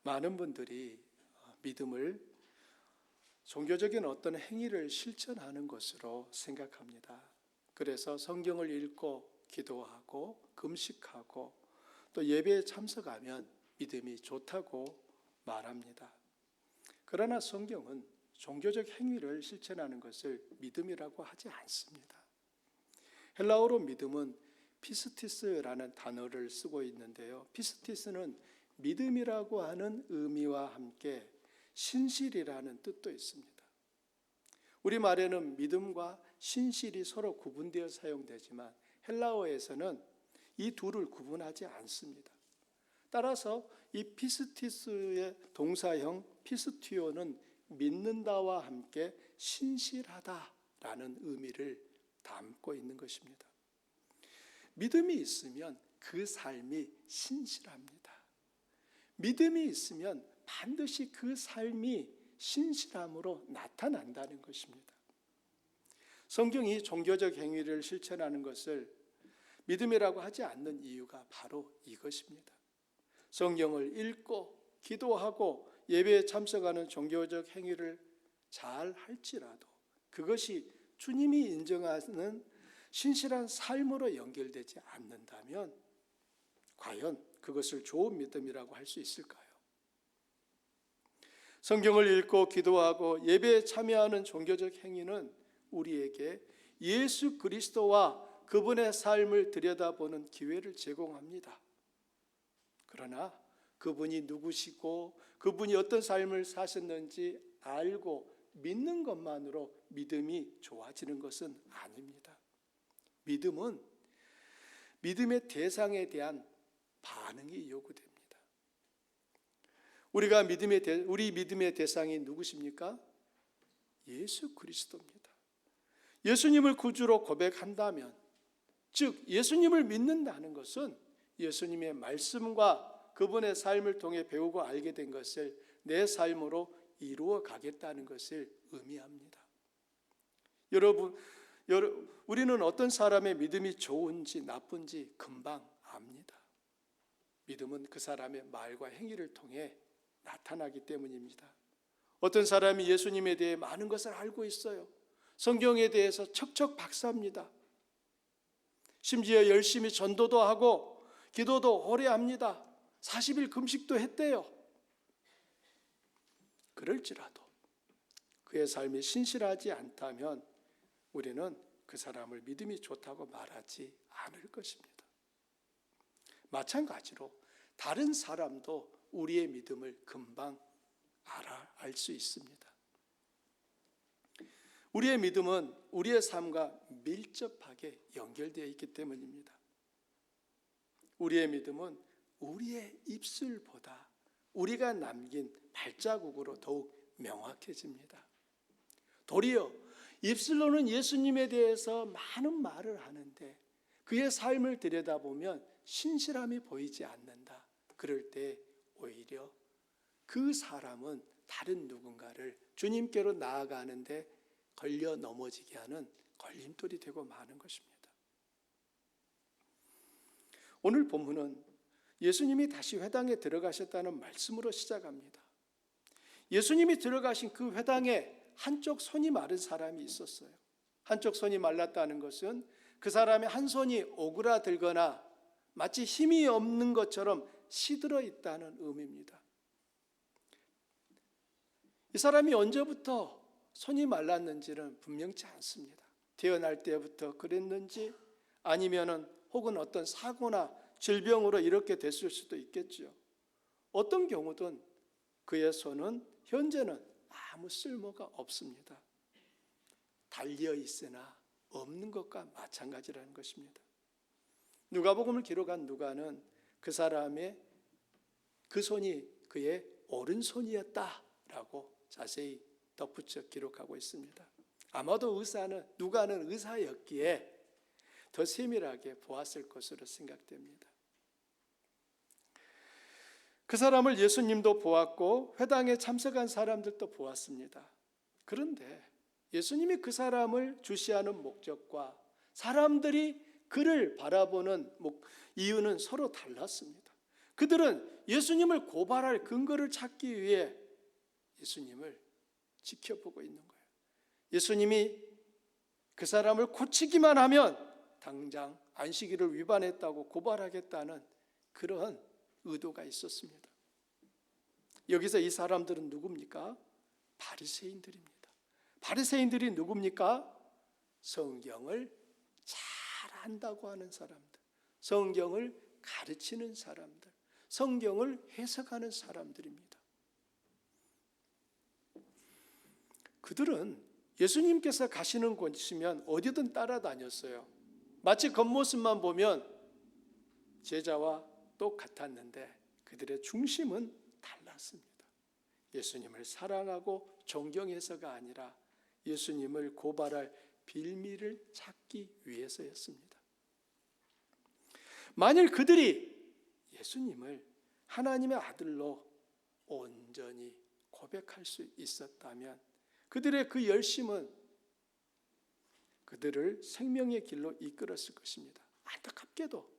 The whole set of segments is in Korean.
많은 분들이 믿음을 종교적인 어떤 행위를 실천하는 것으로 생각합니다. 그래서 성경을 읽고 기도하고 금식하고 또 예배에 참석하면 믿음이 좋다고 말합니다. 그러나 성경은 종교적 행위를 실천하는 것을 믿음이라고 하지 않습니다. 헬라어로 믿음은 피스티스라는 단어를 쓰고 있는데요. 피스티스는 믿음이라고 하는 의미와 함께 신실이라는 뜻도 있습니다. 우리말에는 믿음과 신실이 서로 구분되어 사용되지만 헬라어에서는 이 둘을 구분하지 않습니다. 따라서 이 피스티스의 동사형 피스티오는 믿는다와 함께 신실하다라는 의미를 담고 있는 것입니다. 믿음이 있으면 그 삶이 신실합니다. 믿음이 있으면 반드시 그 삶이 신실함으로 나타난다는 것입니다. 성경이 종교적 행위를 실천하는 것을 믿음이라고 하지 않는 이유가 바로 이것입니다. 성경을 읽고 기도하고 예배에 참석하는 종교적 행위를 잘 할지라도 그것이 주님이 인정하는 신실한 삶으로 연결되지 않는다면 과연 그것을 좋은 믿음이라고 할 수 있을까요? 성경을 읽고 기도하고 예배에 참여하는 종교적 행위는 우리에게 예수 그리스도와 그분의 삶을 들여다보는 기회를 제공합니다. 그러나 그분이 누구시고 그분이 어떤 삶을 사셨는지 알고 믿는 것만으로 믿음이 좋아지는 것은 아닙니다. 믿음은 믿음의 대상에 대한 반응이 요구됩니다. 우리 믿음의 대상이 누구십니까? 예수 그리스도입니다. 예수님을 구주로 고백한다면, 즉 예수님을 믿는다는 것은 예수님의 말씀과 그분의 삶을 통해 배우고 알게 된 것을 내 삶으로 이루어 가겠다는 것을 의미합니다. 여러분, 우리는 어떤 사람의 믿음이 좋은지 나쁜지 금방 압니다. 믿음은 그 사람의 말과 행위를 통해 나타나기 때문입니다. 어떤 사람이 예수님에 대해 많은 것을 알고 있어요. 성경에 대해서 척척 박사입니다. 심지어 열심히 전도도 하고 기도도 오래 합니다. 40일 금식도 했대요. 그럴지라도 그의 삶이 신실하지 않다면 우리는 그 사람을 믿음이 좋다고 말하지 않을 것입니다. 마찬가지로 다른 사람도 우리의 믿음을 금방 알 수 있습니다. 우리의 믿음은 우리의 삶과 밀접하게 연결되어 있기 때문입니다. 우리의 믿음은 우리의 입술보다 우리가 남긴 발자국으로 더욱 명확해집니다. 도리어 입술로는 예수님에 대해서 많은 말을 하는데 그의 삶을 들여다보면 신실함이 보이지 않는다. 그럴 때 오히려 그 사람은 다른 누군가를 주님께로 나아가는데 걸려 넘어지게 하는 걸림돌이 되고 마는 것입니다. 오늘 본문은 예수님이 다시 회당에 들어가셨다는 말씀으로 시작합니다. 예수님이 들어가신 그 회당에 한쪽 손이 마른 사람이 있었어요. 한쪽 손이 말랐다는 것은 그 사람의 한 손이 오그라들거나 마치 힘이 없는 것처럼 시들어 있다는 의미입니다. 이 사람이 언제부터 손이 말랐는지는 분명치 않습니다. 태어날 때부터 그랬는지 아니면은 혹은 어떤 사고나 질병으로 이렇게 됐을 수도 있겠죠. 어떤 경우든 그의 손은 현재는 아무 쓸모가 없습니다. 달려 있으나 없는 것과 마찬가지라는 것입니다. 누가복음을 기록한 누가는 그 사람의 그 손이 그의 오른손이었다라고 자세히 덧붙여 기록하고 있습니다. 아마도 누가는 의사였기에 더 세밀하게 보았을 것으로 생각됩니다. 그 사람을 예수님도 보았고 회당에 참석한 사람들도 보았습니다. 그런데 예수님이 그 사람을 주시하는 목적과 사람들이 그를 바라보는 이유는 서로 달랐습니다. 그들은 예수님을 고발할 근거를 찾기 위해 예수님을 지켜보고 있는 거예요. 예수님이 그 사람을 고치기만 하면 당장 안식일을 위반했다고 고발하겠다는 그런 의도가 있었습니다. 여기서 이 사람들은 누굽니까? 바리새인들입니다. 바리새인들이 누굽니까? 성경을 잘 안다고 하는 사람들, 성경을 가르치는 사람들, 성경을 해석하는 사람들입니다. 그들은 예수님께서 가시는 곳이면 어디든 따라다녔어요. 마치 겉모습만 보면 제자와 똑같았는데 그들의 중심은 달랐습니다. 예수님을 사랑하고 존경해서가 아니라 예수님을 고발할 빌미를 찾기 위해서였습니다. 만일 그들이 예수님을 하나님의 아들로 온전히 고백할 수 있었다면 그들의 그 열심은 그들을 생명의 길로 이끌었을 것입니다. 안타깝게도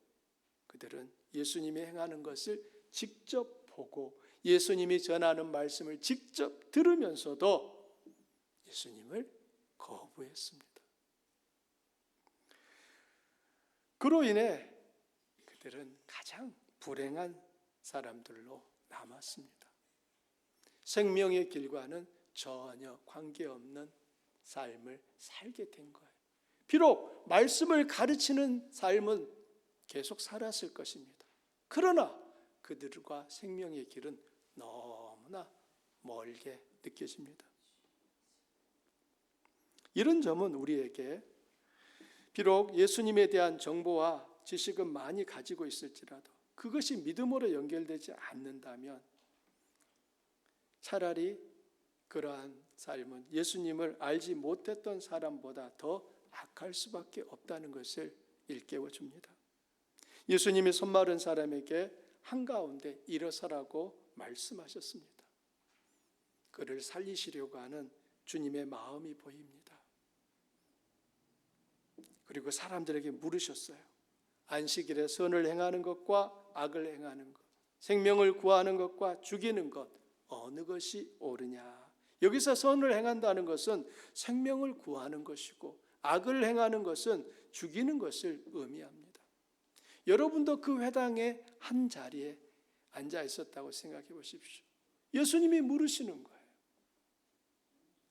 그들은 예수님이 행하는 것을 직접 보고 예수님이 전하는 말씀을 직접 들으면서도 예수님을 거부했습니다. 그로 인해 그들은 가장 불행한 사람들로 남았습니다. 생명의 길과는 전혀 관계없는 삶을 살게 된 거예요. 비록 말씀을 가르치는 삶은 계속 살았을 것입니다. 그러나 그들과 생명의 길은 너무나 멀게 느껴집니다. 이런 점은 우리에게 비록 예수님에 대한 정보와 지식은 많이 가지고 있을지라도 그것이 믿음으로 연결되지 않는다면 차라리 그러한 삶은 예수님을 알지 못했던 사람보다 더 악할 수밖에 없다는 것을 일깨워 줍니다. 예수님이 손마른 사람에게 한가운데 일어서라고 말씀하셨습니다. 그를 살리시려고 하는 주님의 마음이 보입니다. 그리고 사람들에게 물으셨어요. 안식일에 선을 행하는 것과 악을 행하는 것, 생명을 구하는 것과 죽이는 것, 어느 것이 옳으냐? 여기서 선을 행한다는 것은 생명을 구하는 것이고 악을 행하는 것은 죽이는 것을 의미합니다. 여러분도 그 회당의 한 자리에 앉아 있었다고 생각해 보십시오. 예수님이 물으시는 거예요.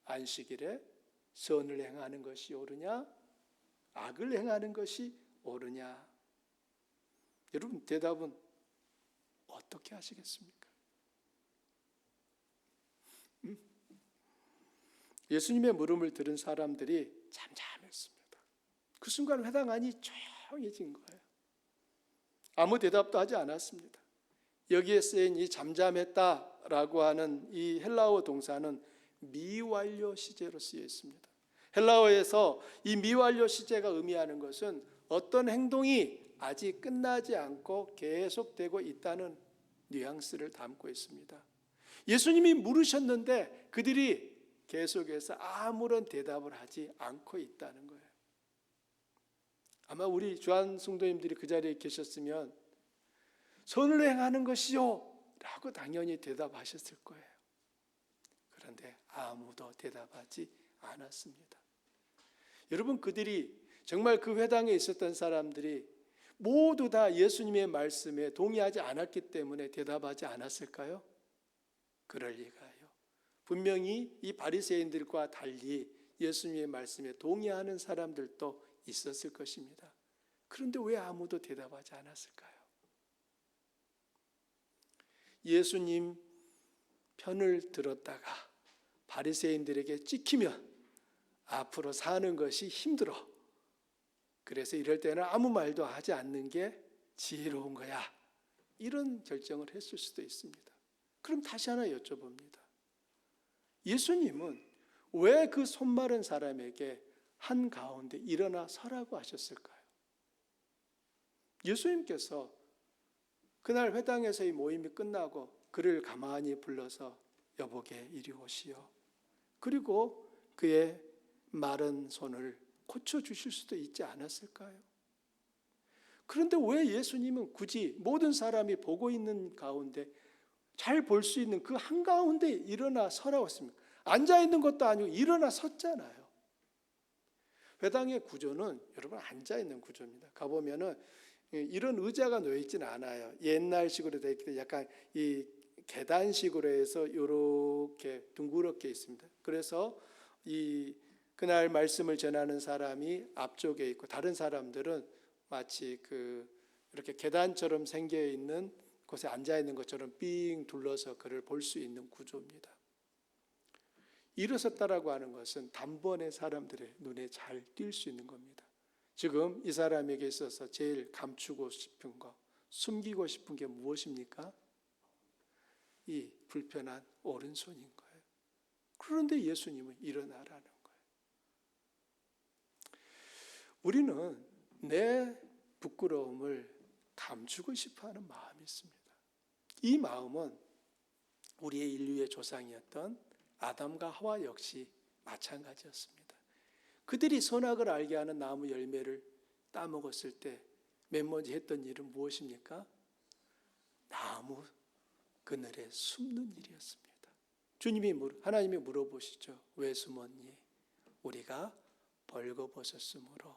안식일에 선을 행하는 것이 옳으냐? 악을 행하는 것이 옳으냐? 여러분 대답은 어떻게 하시겠습니까? 예수님의 물음을 들은 사람들이 잠잠했습니다. 그 순간 회당 안이 조용해진 거예요. 아무 대답도 하지 않았습니다. 여기에 쓰인 이 잠잠했다라고 하는 이 헬라어 동사는 미완료 시제로 쓰여 있습니다. 헬라어에서 이 미완료 시제가 의미하는 것은 어떤 행동이 아직 끝나지 않고 계속되고 있다는 뉘앙스를 담고 있습니다. 예수님이 물으셨는데 그들이 계속해서 아무런 대답을 하지 않고 있다는 거예요. 아마 우리 주한 성도님들이 그 자리에 계셨으면 선을 행하는 것이요 라고 당연히 대답하셨을 거예요. 그런데 아무도 대답하지 않았습니다. 여러분 그들이 정말 그 회당에 있었던 사람들이 모두 다 예수님의 말씀에 동의하지 않았기 때문에 대답하지 않았을까요? 그럴 리가요. 분명히 이 바리새인들과 달리 예수님의 말씀에 동의하는 사람들도 있었을 것입니다. 그런데 왜 아무도 대답하지 않았을까요? 예수님 편을 들었다가 바리새인들에게 찍히면 앞으로 사는 것이 힘들어. 그래서 이럴 때는 아무 말도 하지 않는 게 지혜로운 거야. 이런 결정을 했을 수도 있습니다. 그럼 다시 하나 여쭤봅니다. 예수님은 왜 그 손마른 사람에게 한가운데 일어나 서라고 하셨을까요? 예수님께서 그날 회당에서의 모임이 끝나고 그를 가만히 불러서 여보게 이리 오시오. 그리고 그의 마른 손을 고쳐주실 수도 있지 않았을까요? 그런데 왜 예수님은 굳이 모든 사람이 보고 있는 가운데 잘 볼 수 있는 그 한가운데 일어나 서라고 했습니까? 앉아있는 것도 아니고 일어나 섰잖아요. 회당의 구조는 여러분 앉아있는 구조입니다. 가보면은 이런 의자가 놓여 있지는 않아요. 옛날식으로 되어 있기 때문에 약간 이 계단식으로 해서 이렇게 둥그렇게 있습니다. 그래서 그날 말씀을 전하는 사람이 앞쪽에 있고 다른 사람들은 마치 이렇게 계단처럼 생겨 있는 곳에 앉아 있는 것처럼 삥 둘러서 그를 볼 수 있는 구조입니다. 일어섰다라고 하는 것은 단번에 사람들의 눈에 잘 띌 수 있는 겁니다. 지금 이 사람에게 있어서 제일 감추고 싶은 거, 숨기고 싶은 게 무엇입니까? 이 불편한 오른손인 거예요. 그런데 예수님은 일어나라는 거예요. 우리는 내 부끄러움을 감추고 싶어하는 마음이 있습니다. 이 마음은 우리의 인류의 조상이었던 아담과 하와 역시 마찬가지였습니다. 그들이 선악을 알게 하는 나무 열매를 따먹었을 때 맨 먼저 했던 일은 무엇입니까? 나무 그늘에 숨는 일이었습니다. 하나님이 물어보시죠. 왜 숨었니? 우리가 벌거벗었으므로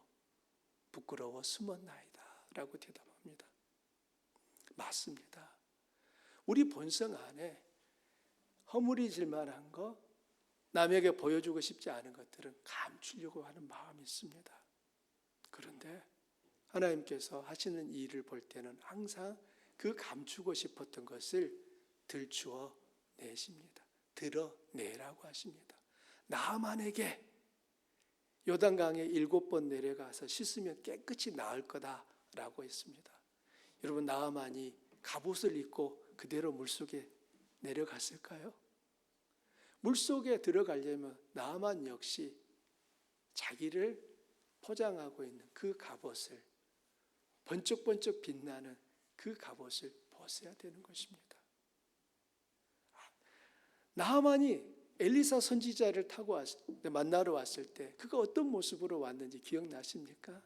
부끄러워 숨었나이다 라고 대답합니다. 맞습니다. 우리 본성 안에 허물어질 만한 거, 남에게 보여주고 싶지 않은 것들은 감추려고 하는 마음이 있습니다. 그런데 하나님께서 하시는 일을 볼 때는 항상 그 감추고 싶었던 것을 들추어 내십니다. 드러내라고 하십니다. 나만에게 요단강에 7번 내려가서 씻으면 깨끗이 나을 거다라고 했습니다. 여러분, 나아만이 갑옷을 입고 그대로 물속에 내려갔을까요? 물속에 들어가려면 나아만 역시 자기를 포장하고 있는 그 갑옷을, 번쩍번쩍 빛나는 그 갑옷을 벗어야 되는 것입니다. 나아만이 엘리사 선지자를 만나러 왔을 때 그가 어떤 모습으로 왔는지 기억나십니까?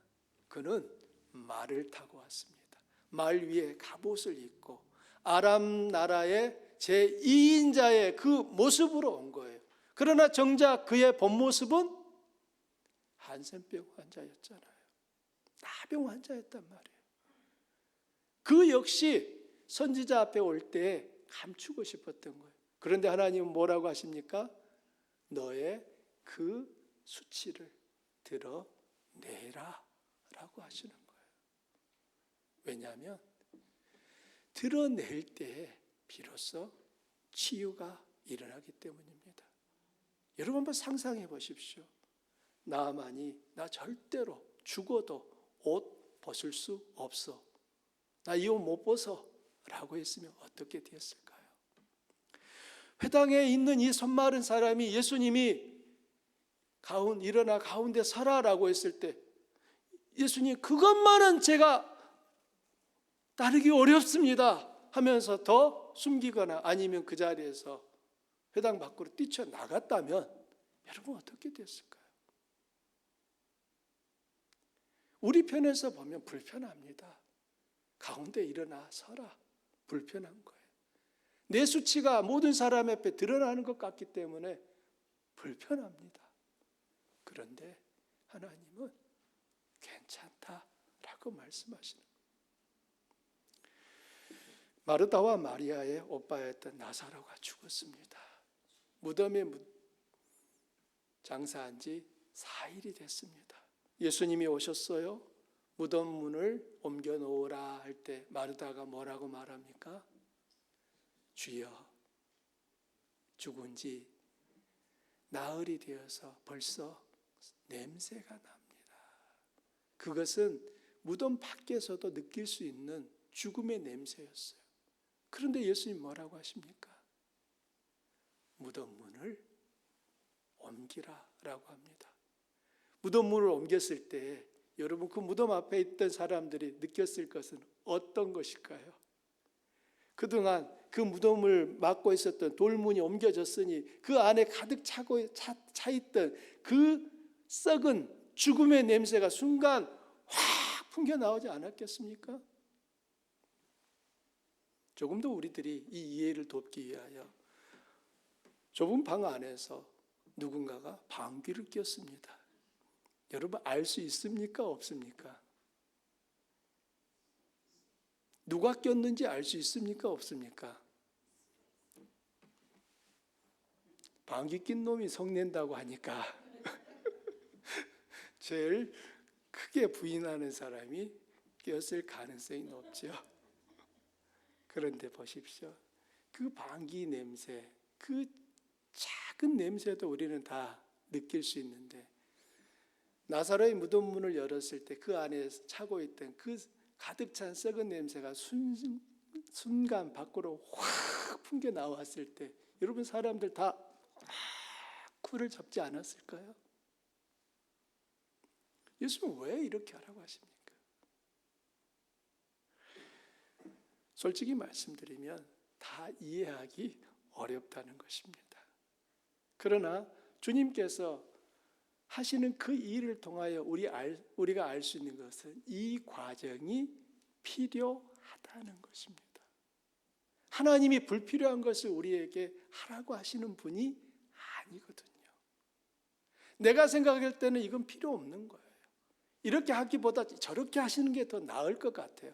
그는 말을 타고 왔습니다. 말 위에 갑옷을 입고 아람 나라의 제2인자의 그 모습으로 온 거예요. 그러나 정작 그의 본 모습은 한센병 환자였잖아요. 나병 환자였단 말이에요. 그 역시 선지자 앞에 올 때 감추고 싶었던 거예요. 그런데 하나님은 뭐라고 하십니까? 너의 그 수치를 드러내라 라고 하시는 거예요. 왜냐하면 드러낼 때 비로소 치유가 일어나기 때문입니다. 여러분 한번 상상해 보십시오. 나아만이 나 절대로 죽어도 옷 벗을 수 없어. 나 이 옷 못 벗어 라고 했으면 어떻게 되었을까요? 회당에 있는 이 손마른 사람이 예수님이 일어나 가운데 서라라고 했을 때 예수님 그것만은 제가 따르기 어렵습니다 하면서 더 숨기거나 아니면 그 자리에서 회당 밖으로 뛰쳐나갔다면 여러분 어떻게 됐을까요? 우리 편에서 보면 불편합니다. 가운데 일어나 서라. 불편한 거예요. 내 수치가 모든 사람 앞에 드러나는 것 같기 때문에 불편합니다. 그런데 하나님은 괜찮다라고 말씀하시는 거예요. 마르다와 마리아의 오빠였던 나사로가 죽었습니다. 무덤에 장사한 지 4일이 됐습니다. 예수님이 오셨어요. 무덤 문을 옮겨 놓으라 할 때 마르다가 뭐라고 말합니까? 주여, 죽은 지 나흘이 되어서 벌써 냄새가 납니다. 그것은 무덤 밖에서도 느낄 수 있는 죽음의 냄새였어요. 그런데 예수님 뭐라고 하십니까? 무덤 문을 옮기라라고 합니다. 무덤 문을 옮겼을 때 여러분 그 무덤 앞에 있던 사람들이 느꼈을 것은 어떤 것일까요? 그동안 그 무덤을 막고 있었던 돌문이 옮겨졌으니 그 안에 가득 차 있던 그 썩은 죽음의 냄새가 순간 확 풍겨 나오지 않았겠습니까? 조금 더 우리들이 이 이해를 돕기 위하여 좁은 방 안에서 누군가가 방귀를 뀌었습니다. 여러분 알 수 있습니까? 없습니까? 누가 꼈는지 알 수 있습니까? 없습니까? 방귀 낀 놈이 성낸다고 하니까 제일 크게 부인하는 사람이 꼈을 가능성이 높죠. 그런데 보십시오. 그 방귀 냄새, 그 작은 냄새도 우리는 다 느낄 수 있는데 나사로의 무덤 문을 열었을 때 그 안에 차고 있던 그 가득 찬 썩은 냄새가 순간 밖으로 확 풍겨 나왔을 때 여러분 사람들 다 코를 잡지 않았을까요? 예수는 왜 이렇게 하라고 하십니까? 솔직히 말씀드리면 다 이해하기 어렵다는 것입니다. 그러나 주님께서 하시는 그 일을 통하여 우리가 알 수 있는 것은 이 과정이 필요하다는 것입니다. 하나님이 불필요한 것을 우리에게 하라고 하시는 분이 아니거든요. 내가 생각할 때는 이건 필요 없는 거예요. 이렇게 하기보다 저렇게 하시는 게 더 나을 것 같아요.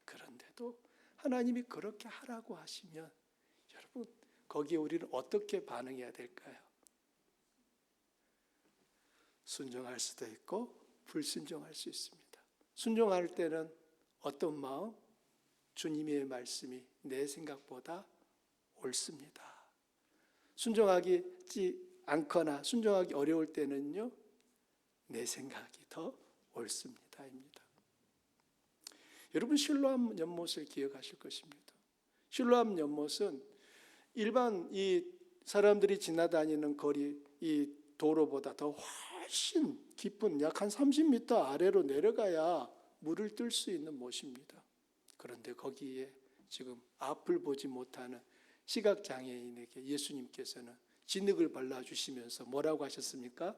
그런데도 하나님이 그렇게 하라고 하시면 여러분 거기에 우리는 어떻게 반응해야 될까요? 순종할 수도 있고 불순종할 수 있습니다. 순종할 때는 어떤 마음? 주님의 말씀이 내 생각보다 옳습니다. 순종하지 않거나 순종하기 어려울 때는요, 내 생각이 더 옳습니다입니다. 여러분 실로암 연못을 기억하실 것입니다. 실로암 연못은 일반 이 사람들이 지나다니는 거리 이 도로보다 더 훨씬 깊은 약 한 30m 아래로 내려가야 물을 뜰 수 있는 못입니다. 그런데 거기에 지금 앞을 보지 못하는 시각장애인에게 예수님께서는 진흙을 발라주시면서 뭐라고 하셨습니까?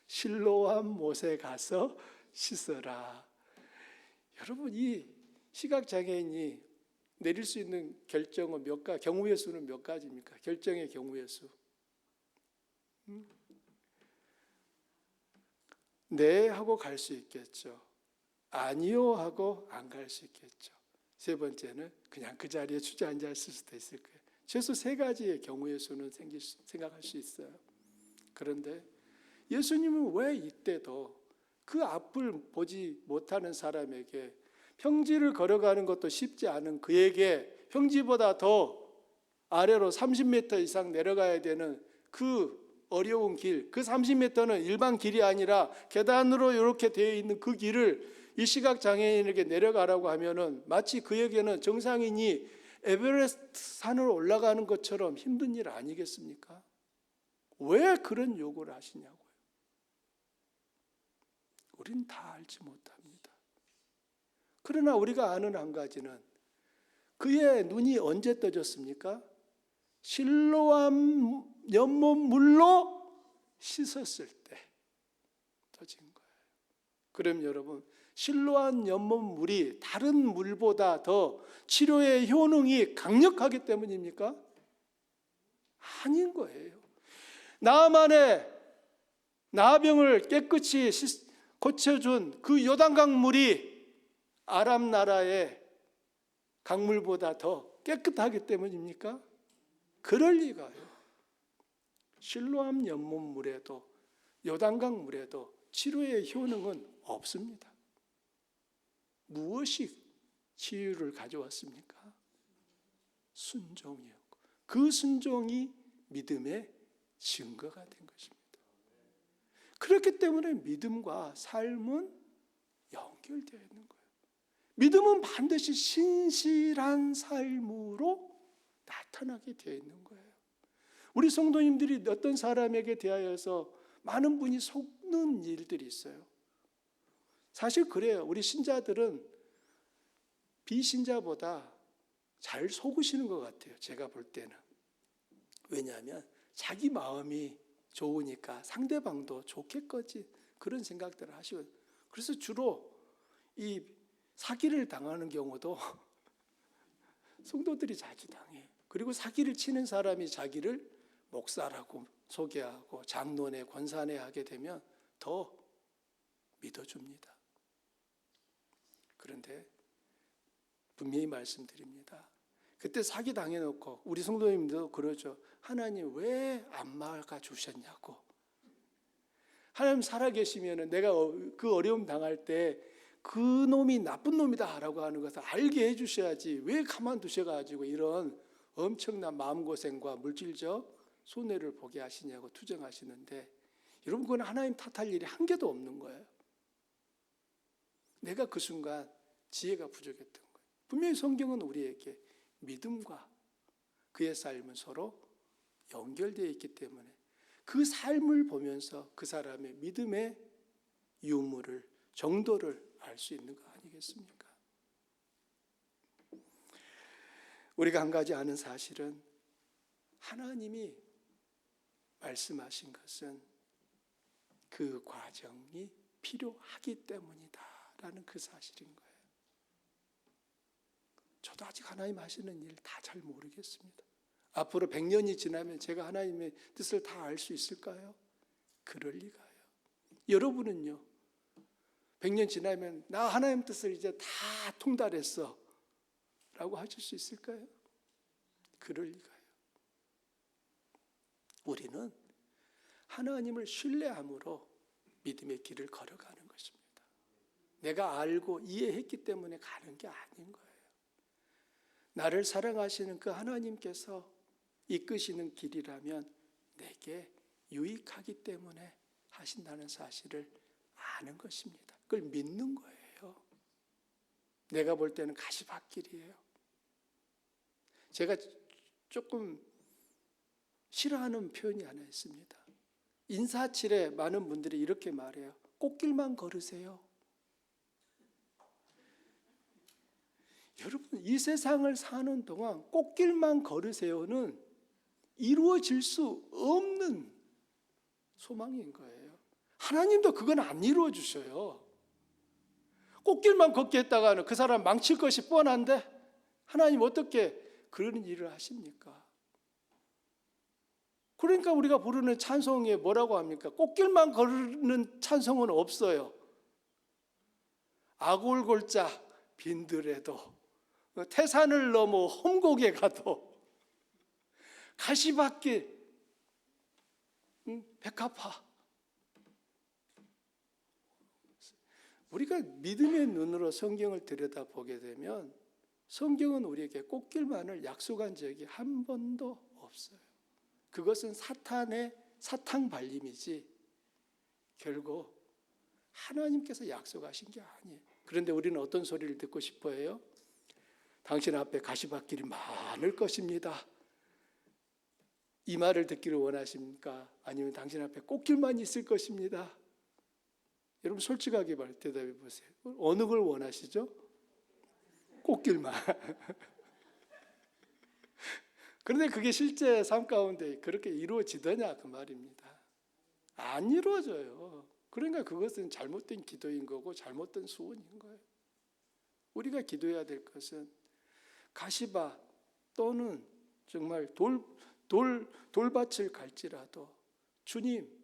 실로암 못에 가서 씻어라. 여러분 이 시각장애인이 내릴 수 있는 결정은 경우의 수는 몇 가지입니까? 결정의 경우의 수. 네 하고 갈 수 있겠죠. 아니요 하고 안 갈 수 있겠죠. 세 번째는 그냥 그 자리에 주저앉아 있을 수도 있을 거예요. 최소 세 가지의 경우의 수는 생각할 수 있어요. 그런데 예수님은 왜 이때도 그 앞을 보지 못하는 사람에게 평지를 걸어가는 것도 쉽지 않은 그에게 평지보다 더 아래로 30m 이상 내려가야 되는 그 어려운 길, 그 30m는 일반 길이 아니라 계단으로 이렇게 되어 있는 그 길을 이 시각장애인에게 내려가라고 하면은 마치 그에게는 정상인이 에베레스트 산을 올라가는 것처럼 힘든 일 아니겠습니까? 왜 그런 요구를 하시냐고요. 우린 다 알지 못합니다. 그러나 우리가 아는 한 가지는 그의 눈이 언제 떠졌습니까? 실로암 연못 물로 씻었을 때 떠진 거예요. 그럼 여러분 실로암 연못 물이 다른 물보다 더 치료의 효능이 강력하기 때문입니까? 아닌 거예요. 나만의 나병을 깨끗이 고쳐준 그 요단강 물이 아람 나라의 강물보다 더 깨끗하기 때문입니까? 그럴 리가요. 실로암 연못 물에도 요단강 물에도 치료의 효능은 없습니다. 무엇이 치유를 가져왔습니까? 순종이었고 그 순종이 믿음의 증거가 된 것입니다. 그렇기 때문에 믿음과 삶은 연결되어 있는 거예요. 믿음은 반드시 신실한 삶으로 나타나게 되어 있는 거예요. 우리 성도님들이 어떤 사람에게 대하여서 많은 분이 속는 일들이 있어요. 사실 그래요. 우리 신자들은 비신자보다 잘 속으시는 것 같아요. 제가 볼 때는. 왜냐하면 자기 마음이 좋으니까 상대방도 좋겠거지 그런 생각들을 하시거든요. 그래서 주로 이 사기를 당하는 경우도 성도들이 자주 당해요. 그리고 사기를 치는 사람이 자기를 목사라고 소개하고 장로네 권사네 하게 되면 더 믿어줍니다. 그런데 분명히 말씀드립니다. 그때 사기 당해놓고 우리 성도님도 그러죠. 하나님 왜 안 막아주셨냐고. 하나님 살아계시면 내가 그 어려움 당할 때 그 놈이 나쁜 놈이다 라고 하는 것을 알게 해주셔야지 왜 가만두셔가지고 이런 엄청난 마음고생과 물질적 손해를 보게 하시냐고 투정하시는데, 여러분 그건 하나님 탓할 일이 한 개도 없는 거예요. 내가 그 순간 지혜가 부족했던 거예요. 분명히 성경은 우리에게 믿음과 그의 삶은 서로 연결되어 있기 때문에 그 삶을 보면서 그 사람의 믿음의 유무를, 정도를 알 수 있는 거 아니겠습니까? 우리가 한 가지 아는 사실은 하나님이 말씀하신 것은 그 과정이 필요하기 때문이다라는 그 사실인 거예요. 저도 아직 하나님 하시는 일 다 잘 모르겠습니다. 앞으로 100년이 지나면 제가 하나님의 뜻을 다 알 수 있을까요? 그럴 리가요. 여러분은요, 100년 지나면 나 하나님 뜻을 이제 다 통달했어 라고 하실 수 있을까요? 그럴 리가요. 우리는 하나님을 신뢰함으로 믿음의 길을 걸어가는 것입니다. 내가 알고 이해했기 때문에 가는 게 아닌 거예요. 나를 사랑하시는 그 하나님께서 이끄시는 길이라면 내게 유익하기 때문에 하신다는 사실을 아는 것입니다. 그걸 믿는 거예요. 내가 볼 때는 가시밭길이에요. 제가 조금 싫어하는 표현이 하나 있습니다. 인사치레 많은 분들이 이렇게 말해요. 꽃길만 걸으세요. 여러분, 이 세상을 사는 동안 꽃길만 걸으세요는 이루어질 수 없는 소망인 거예요. 하나님도 그건 안 이루어 주셔요. 꽃길만 걷게 했다가는 그 사람 망칠 것이 뻔한데 하나님 어떻게 그런 일을 하십니까? 그러니까 우리가 부르는 찬송에 뭐라고 합니까? 꽃길만 걸는 찬송은 없어요. 아골골자 빈들에도 태산을 넘어 험곡에 가도 가시밭길 백합화. 우리가 믿음의 눈으로 성경을 들여다보게 되면 성경은 우리에게 꽃길만을 약속한 적이 한 번도 없어요. 그것은 사탄의 사탕 발림이지 결국 하나님께서 약속하신 게 아니에요. 그런데 우리는 어떤 소리를 듣고 싶어 해요? 당신 앞에 가시밭길이 많을 것입니다. 이 말을 듣기를 원하십니까? 아니면 당신 앞에 꽃길만 있을 것입니다. 여러분 솔직하게 대답해 보세요. 어느 걸 원하시죠? 꽃길만. 그런데 그게 실제 삶 가운데 그렇게 이루어지더냐 그 말입니다. 안 이루어져요. 그러니까 그것은 잘못된 기도인 거고 잘못된 소원인 거예요. 우리가 기도해야 될 것은 가시밭 또는 정말 돌밭을 갈지라도 주님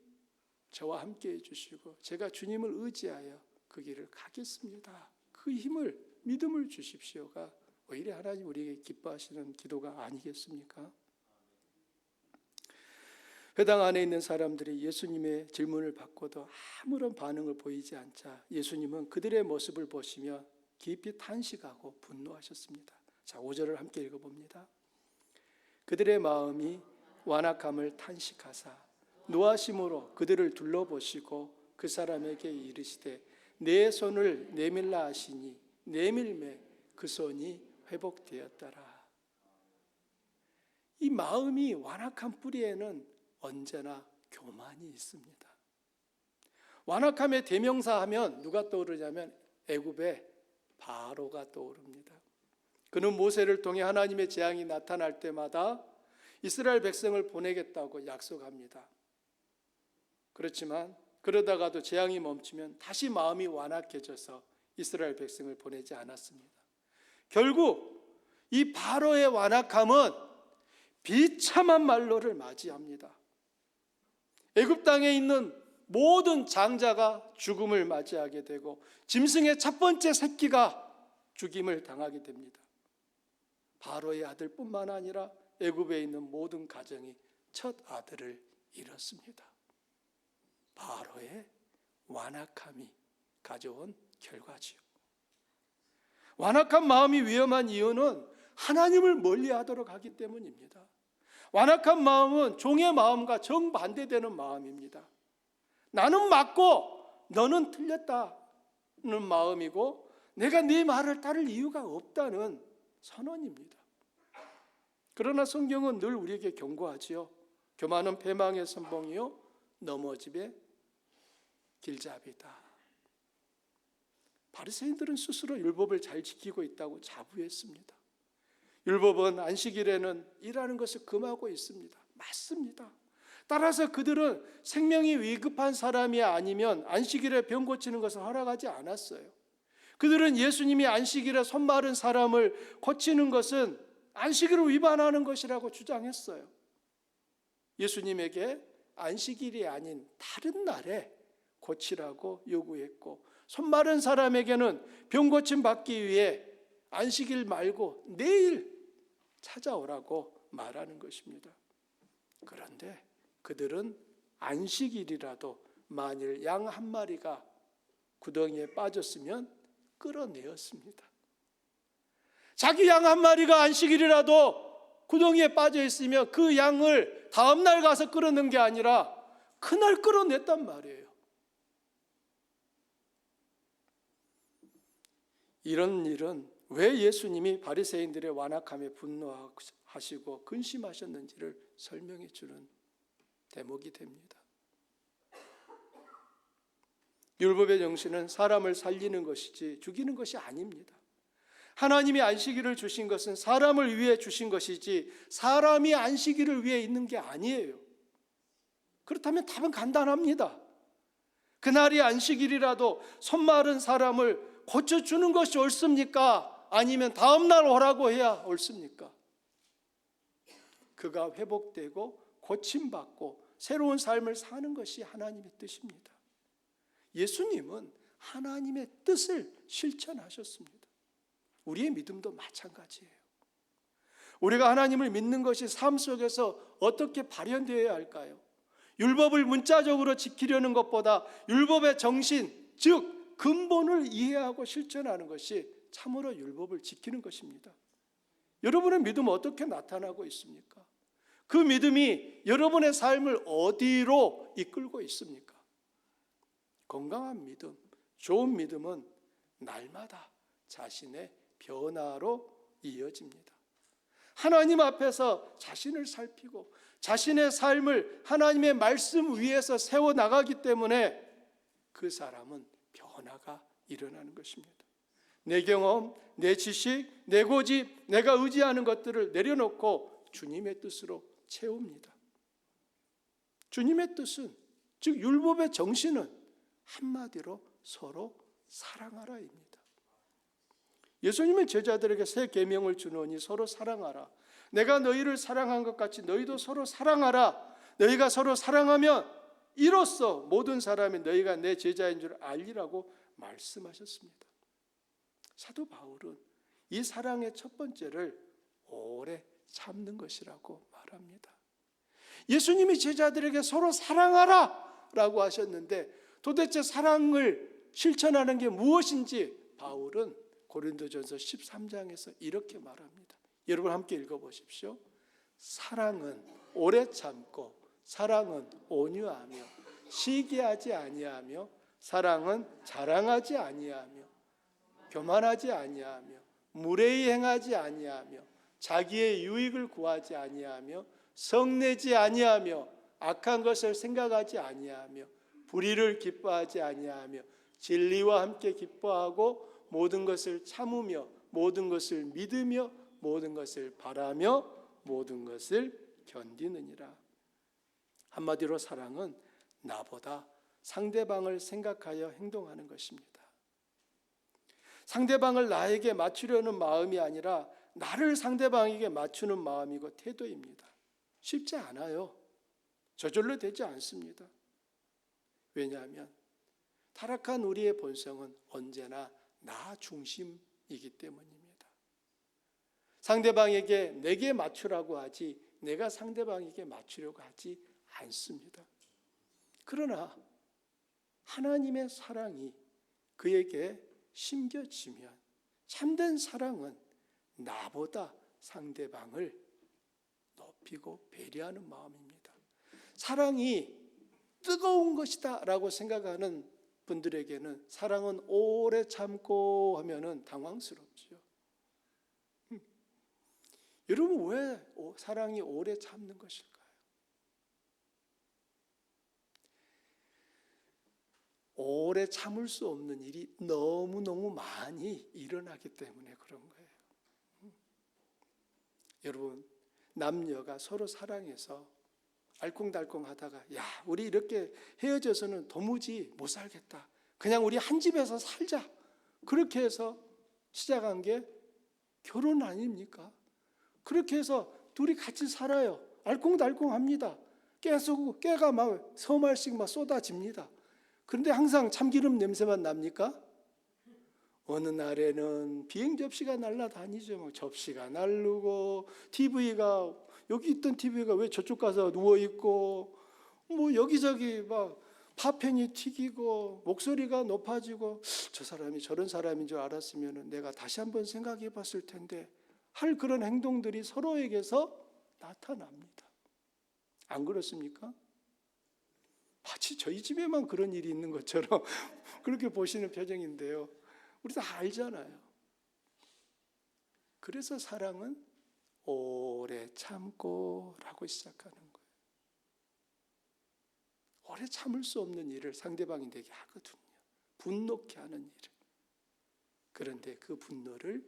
저와 함께 해주시고 제가 주님을 의지하여 그 길을 가겠습니다. 그 힘을 믿음을 주십시오가 오히려 하나님 우리에게 기뻐하시는 기도가 아니겠습니까? 회당 안에 있는 사람들이 예수님의 질문을 받고도 아무런 반응을 보이지 않자 예수님은 그들의 모습을 보시며 깊이 탄식하고 분노하셨습니다. 자, 5절을 함께 읽어봅니다. 그들의 마음이 완악함을 탄식하사 노하심으로 그들을 둘러보시고 그 사람에게 이르시되 내 손을 내밀라 하시니 내밀매 그 손이 회복되었더라. 이 마음이 완악한 뿌리에는 언제나 교만이 있습니다. 완악함의 대명사 하면 누가 떠오르냐면 애굽의 바로가 떠오릅니다. 그는 모세를 통해 하나님의 재앙이 나타날 때마다 이스라엘 백성을 보내겠다고 약속합니다. 그렇지만 그러다가도 재앙이 멈추면 다시 마음이 완악해져서 이스라엘 백성을 보내지 않았습니다. 결국 이 바로의 완악함은 비참한 말로를 맞이합니다. 애굽 땅에 있는 모든 장자가 죽음을 맞이하게 되고 짐승의 첫 번째 새끼가 죽임을 당하게 됩니다. 바로의 아들뿐만 아니라 애굽에 있는 모든 가정이 첫 아들을 잃었습니다. 바로의 완악함이 가져온 결과지요. 완악한 마음이 위험한 이유는 하나님을 멀리하도록 하기 때문입니다. 완악한 마음은 종의 마음과 정반대되는 마음입니다. 나는 맞고 너는 틀렸다는 마음이고 내가 네 말을 따를 이유가 없다는 선언입니다. 그러나 성경은 늘 우리에게 경고하지요. 교만은 패망의 선봉이요 넘어짐의 길잡이다. 바리새인들은 스스로 율법을 잘 지키고 있다고 자부했습니다. 율법은 안식일에는 일하는 것을 금하고 있습니다. 맞습니다. 따라서 그들은 생명이 위급한 사람이 아니면 안식일에 병 고치는 것을 허락하지 않았어요. 그들은 예수님이 안식일에 손 마른 사람을 고치는 것은 안식일을 위반하는 것이라고 주장했어요. 예수님에게 안식일이 아닌 다른 날에 고치라고 요구했고, 손 마른 사람에게는 병 고침 받기 위해 안식일 말고 내일 찾아오라고 말하는 것입니다. 그런데 그들은 안식일이라도 만일 양 한 마리가 구덩이에 빠졌으면 끌어내었습니다. 자기 양 한 마리가 안식일이라도 구덩이에 빠져 있으면 그 양을 다음 날 가서 끌어낸 게 아니라 그날 끌어냈단 말이에요. 이런 일은 왜 예수님이 바리새인들의 완악함에 분노하시고 근심하셨는지를 설명해 주는 대목이 됩니다. 율법의 정신은 사람을 살리는 것이지 죽이는 것이 아닙니다. 하나님이 안식일을 주신 것은 사람을 위해 주신 것이지 사람이 안식일을 위해 있는 게 아니에요. 그렇다면 답은 간단합니다. 그날이 안식일이라도 손 마른 사람을 고쳐주는 것이 옳습니까? 아니면 다음 날 오라고 해야 옳습니까? 그가 회복되고 고침받고 새로운 삶을 사는 것이 하나님의 뜻입니다. 예수님은 하나님의 뜻을 실천하셨습니다. 우리의 믿음도 마찬가지예요. 우리가 하나님을 믿는 것이 삶 속에서 어떻게 발현되어야 할까요? 율법을 문자적으로 지키려는 것보다 율법의 정신, 즉 근본을 이해하고 실천하는 것이 참으로 율법을 지키는 것입니다. 여러분의 믿음은 어떻게 나타나고 있습니까? 그 믿음이 여러분의 삶을 어디로 이끌고 있습니까? 건강한 믿음, 좋은 믿음은 날마다 자신의 변화로 이어집니다. 하나님 앞에서 자신을 살피고 자신의 삶을 하나님의 말씀 위에서 세워나가기 때문에 그 사람은 변화가 일어나는 것입니다. 내 경험, 내 지식, 내 고집, 내가 의지하는 것들을 내려놓고 주님의 뜻으로 채웁니다. 주님의 뜻은, 즉 율법의 정신은 한마디로 서로 사랑하라입니다. 예수님은 제자들에게 새 계명을 주노니 서로 사랑하라. 내가 너희를 사랑한 것 같이 너희도 서로 사랑하라. 너희가 서로 사랑하면 이로써 모든 사람이 너희가 내 제자인 줄 알리라고 말씀하셨습니다. 사도 바울은 이 사랑의 첫 번째를 오래 참는 것이라고 말합니다. 예수님이 제자들에게 서로 사랑하라 라고 하셨는데 도대체 사랑을 실천하는 게 무엇인지 바울은 고린도전서 13장에서 이렇게 말합니다. 여러분 함께 읽어보십시오. 사랑은 오래 참고 사랑은 온유하며 시기하지 아니하며 사랑은 자랑하지 아니하며 교만하지 아니하며 무례히 행하지 아니하며 자기의 유익을 구하지 아니하며 성내지 아니하며 악한 것을 생각하지 아니하며 불의를 기뻐하지 아니하며 진리와 함께 기뻐하고 모든 것을 참으며 모든 것을 믿으며 모든 것을 바라며 모든 것을 견디느니라. 한마디로 사랑은 나보다 상대방을 생각하여 행동하는 것입니다. 상대방을 나에게 맞추려는 마음이 아니라 나를 상대방에게 맞추는 마음이고 태도입니다. 쉽지 않아요. 저절로 되지 않습니다. 왜냐하면 타락한 우리의 본성은 언제나 나 중심이기 때문입니다. 상대방에게 내게 맞추라고 하지 내가 상대방에게 맞추려고 하지 않습니다. 그러나 하나님의 사랑이 그에게 심겨지면 참된 사랑은 나보다 상대방을 높이고 배려하는 마음입니다. 사랑이 뜨거운 것이다 라고 생각하는 분들에게는 사랑은 오래 참고 하면은 당황스럽죠. 여러분, 왜 사랑이 오래 참는 것일까요? 오래 참을 수 없는 일이 너무너무 많이 일어나기 때문에 그런 거예요. 여러분, 남녀가 서로 사랑해서 알콩달콩 하다가 야, 우리 이렇게 헤어져서는 도무지 못 살겠다. 그냥 우리 한 집에서 살자. 그렇게 해서 시작한 게 결혼 아닙니까? 그렇게 해서 둘이 같이 살아요. 알콩달콩합니다. 깨가 막 서말씩 막 쏟아집니다. 그런데 항상 참기름 냄새만 납니까? 어느 날에는 비행 접시가 날아다니죠. 막 접시가 날르고 TV가 여기 있던 TV가 왜 저쪽 가서 누워 있고 뭐 여기저기 막 파편이 튀기고 목소리가 높아지고 저 사람이 저런 사람인 줄 알았으면 내가 다시 한번 생각해 봤을 텐데 할 그런 행동들이 서로에게서 나타납니다. 안 그렇습니까? 마치 저희 집에만 그런 일이 있는 것처럼 그렇게 보시는 표정인데요. 우리 다 알잖아요. 그래서 사랑은 오래 참고 라고 시작하는 거예요. 오래 참을 수 없는 일을 상대방이 내게 하거든요. 분노케 하는 일을. 그런데 그 분노를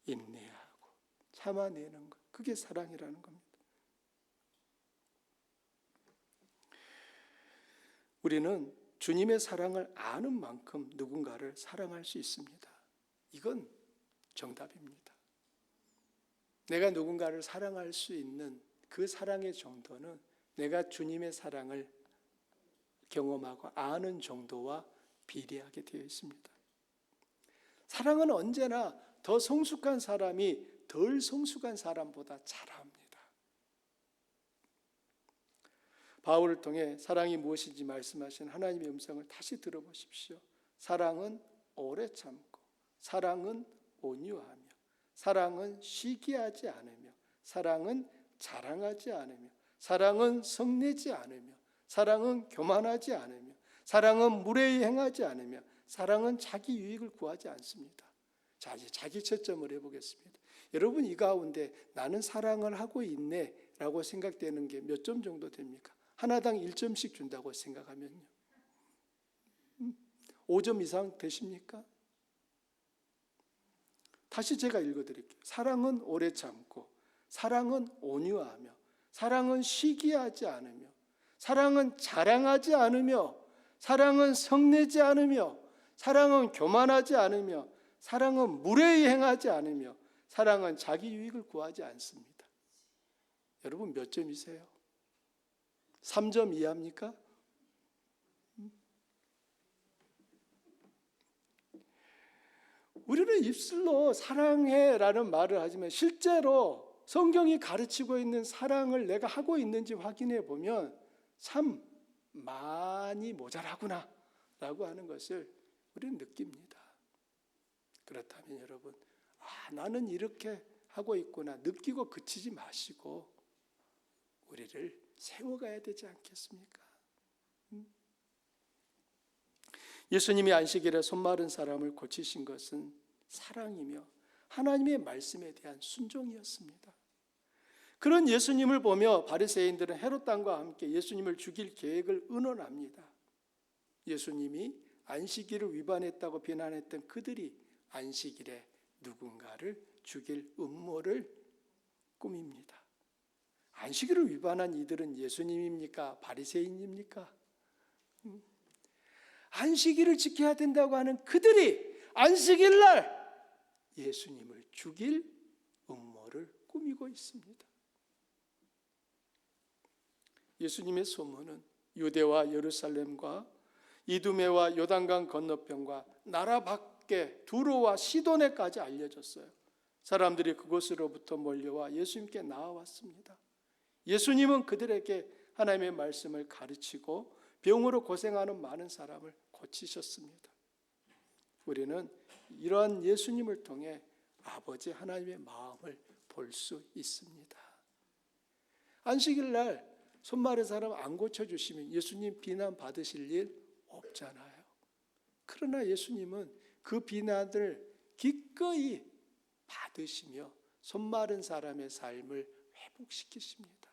인내하고 참아내는 것. 그게 사랑이라는 겁니다. 우리는 주님의 사랑을 아는 만큼 누군가를 사랑할 수 있습니다. 이건 정답입니다. 내가 누군가를 사랑할 수 있는 그 사랑의 정도는 내가 주님의 사랑을 경험하고 아는 정도와 비례하게 되어 있습니다. 사랑은 언제나 더 성숙한 사람이 덜 성숙한 사람보다 잘합니다. 바울을 통해 사랑이 무엇인지 말씀하신 하나님의 음성을 다시 들어보십시오. 사랑은 오래 참고, 사랑은 온유하며, 사랑은 시기하지 않으며, 사랑은 자랑하지 않으며, 사랑은 성내지 않으며, 사랑은 교만하지 않으며, 사랑은 무례히 행하지 않으며, 사랑은 자기 유익을 구하지 않습니다. 자, 이제 자기 채점을 해보겠습니다. 여러분, 이 가운데 나는 사랑을 하고 있네 라고 생각되는 게 몇 점 정도 됩니까? 하나당 1점씩 준다고 생각하면요. 5점 이상 되십니까? 다시 제가 읽어드릴게요. 사랑은 오래 참고, 사랑은 온유하며, 사랑은 시기하지 않으며, 사랑은 자랑하지 않으며, 사랑은 성내지 않으며, 사랑은 교만하지 않으며, 사랑은 무례히 행하지 않으며, 사랑은 자기 유익을 구하지 않습니다. 여러분 몇 점이세요? 3점 이하입니까? 우리는 입술로 사랑해라는 말을 하지만 실제로 성경이 가르치고 있는 사랑을 내가 하고 있는지 확인해 보면 참 많이 모자라구나 라고 하는 것을 우리는 느낍니다. 그렇다면 여러분, 나는 이렇게 하고 있구나 느끼고 그치지 마시고 우리를 세워가야 되지 않겠습니까? 예수님이 안식일에 손마른 사람을 고치신 것은 사랑이며 하나님의 말씀에 대한 순종이었습니다. 그런 예수님을 보며 바리새인들은 헤롯 왕과 함께 예수님을 죽일 계획을 의논합니다. 예수님이 안식일을 위반했다고 비난했던 그들이 안식일에 누군가를 죽일 음모를 꾸밉니다. 안식일을 위반한 이들은 예수님입니까? 바리새인입니까? 안식일을 지켜야 된다고 하는 그들이 안식일 날 예수님을 죽일 음모를 꾸미고 있습니다. 예수님의 소문은 유대와 예루살렘과 이두메와 요단강 건너편과 나라 밖에 두로와 시돈에까지 알려졌어요. 사람들이 그곳으로부터 몰려와 예수님께 나아왔습니다. 예수님은 그들에게 하나님의 말씀을 가르치고 병으로 고생하는 많은 사람을 고치셨습니다. 우리는 이러한 예수님을 통해 아버지 하나님의 마음을 볼 수 있습니다. 안식일 날 손 마른 사람 안 고쳐주시면 예수님 비난 받으실 일 없잖아요. 그러나 예수님은 그 비난을 기꺼이 받으시며 손 마른 사람의 삶을 회복시키십니다.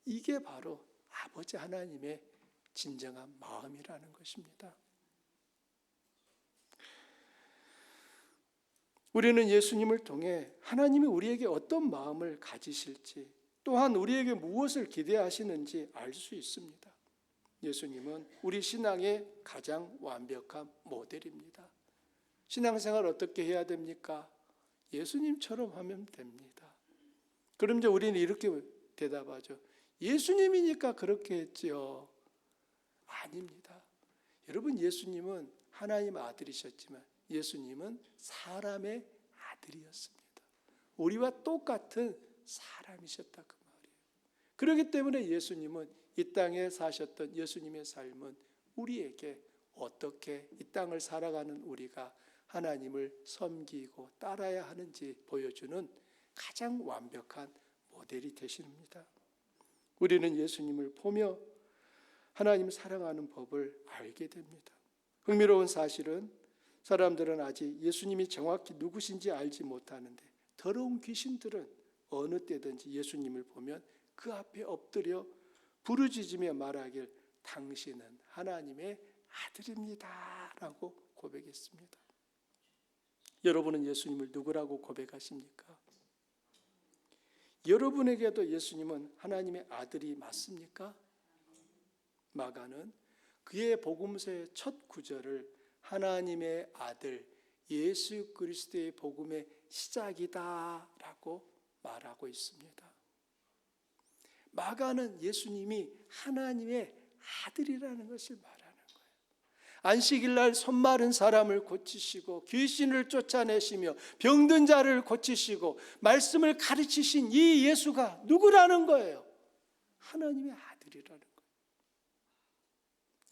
이게 바로 아버지 하나님의 진정한 마음이라는 것입니다. 우리는 예수님을 통해 하나님이 우리에게 어떤 마음을 가지실지, 또한 우리에게 무엇을 기대하시는지 알 수 있습니다. 예수님은 우리 신앙의 가장 완벽한 모델입니다. 신앙생활 어떻게 해야 됩니까? 예수님처럼 하면 됩니다. 그럼 이제 우리는 이렇게 대답하죠. 예수님이니까 그렇게 했지요. 아닙니다. 여러분, 예수님은 하나님 아들이셨지만 예수님은 사람의 아들이었습니다. 우리와 똑같은 사람이셨다 그 말이에요. 그렇기 때문에 예수님은 이 땅에 사셨던 예수님의 삶은 우리에게 어떻게 이 땅을 살아가는 우리가 하나님을 섬기고 따라야 하는지 보여주는 가장 완벽한 모델이 되십니다. 우리는 예수님을 보며 하나님 사랑하는 법을 알게 됩니다. 흥미로운 사실은 사람들은 아직 예수님이 정확히 누구신지 알지 못하는데 더러운 귀신들은 어느 때든지 예수님을 보면 그 앞에 엎드려 부르짖으며 말하길 당신은 하나님의 아들입니다 라고 고백했습니다. 여러분은 예수님을 누구라고 고백하십니까? 여러분에게도 예수님은 하나님의 아들이 맞습니까? 마가는 그의 복음서의 첫 구절을 하나님의 아들 예수 그리스도의 복음의 시작이다 라고 말하고 있습니다. 마가는 예수님이 하나님의 아들이라는 것을 말하는 거예요. 안식일 날 손 마른 사람을 고치시고 귀신을 쫓아내시며 병든 자를 고치시고 말씀을 가르치신 이 예수가 누구라는 거예요? 하나님의 아들이라는 거예요.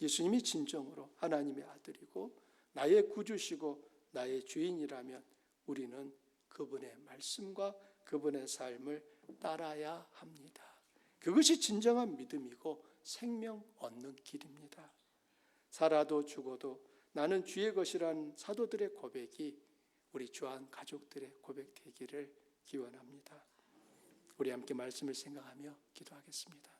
예수님이 진정으로 하나님의 아들이고 나의 구주시고 나의 주인이라면 우리는 그분의 말씀과 그분의 삶을 따라야 합니다. 그것이 진정한 믿음이고 생명 얻는 길입니다. 살아도 죽어도 나는 주의 것이라는 사도들의 고백이 우리 주한 가족들의 고백 되기를 기원합니다. 우리 함께 말씀을 생각하며 기도하겠습니다.